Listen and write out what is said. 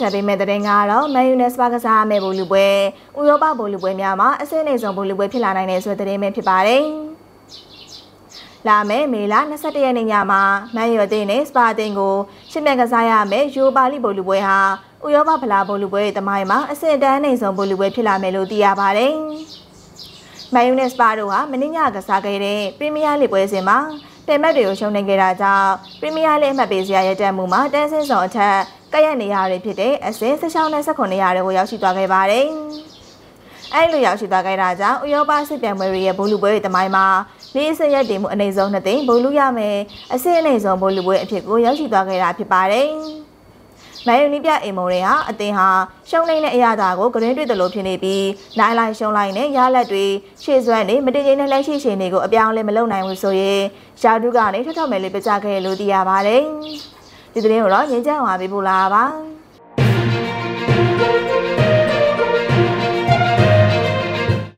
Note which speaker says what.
Speaker 1: ဆက်ပေးမဲ့တဲ့ငါတော့ Man U နဲ့ Spurs ကစားမဲ့ဘောလူပွဲဥရောပဘောလူပွဲများမှာအဆင့်အနိမ့်ဆုံးဘောလူပွဲဖြစ်လာနိုင်တဲ့ဆိုတဲ့သတင်းပဲဖြစ်ပါတယ်။လာမယ့်မေလ21ရက်နေ့ညမှာ Man U အသင်းနဲ့ Spurs အသင်းကိုရှင်းပြကစားရမယ့်ယူရိုပါလိဘောလူပွဲဟာဥရောပဖလားဘောလူပွဲရဲ့တမိုင်းမှာအဆင့်အတန်းအနိမ့်ဆုံးဘောလူပွဲဖြစ်လာမယ်လို့သိရပါတယ်။ Man U နဲ့ Spurs တို့ဟာမင်းညကစားခဲ့တဲ့ပရီးမီးယားလိပွဲစဉ်မှာတင်မဲ့တွေကိုရှုံးနေခဲ့တာကြောင့်ပရီးမီးယားလိအမှတ်ပေးစရာရတဲ့မှုမှာတန်းဆင်းဆောင်အထက်ကရနေရတွေဖြစ်တဲ့အဆင့်16နဲ့19ရာတွေကိုရောက်ရှိသွားခဲ့ပါတယ်။အဲဒီလိုရောက်ရှိသွားခဲ့တာကြောင့်ဥရောပစစ်ပြိုင်ပွဲရဲ့ဘောလူပွဲရဲ့တမိုင်းမှာလေးအဆင့်ရည်တည်မှုအနေဆုံး2သိန်းဘောလူရမယ်အဆင့်အနေဆုံးဘောလူပွဲအဖြစ်ကိုရောက်ရှိသွားခဲ့တာဖြစ်ပါတယ်။မန်ယူနီးပြအိမ်မုံတွေဟာအသင်းဟာရှုံးနေတဲ့အရာသာကိုဂရင်းတွေ့တယ်လို့ဖြစ်နေပြီးနိုင်လိုက်ရှုံးလိုက်နဲ့ရလက်တွေရှေ့စွမ်းနေမတည်ငြိမ်တဲ့လက်ရှိရှင်တွေကိုအပြောင်းလဲမလုပ်နိုင်ဘူးဆိုရင်ယာဒုကနေထထမယ်လေးပြချခဲ့လို့သိရပါတယ်။ဒီသတင်းကိုတော့ငင်းချမ်းအောင်ပေးပို့လာပါ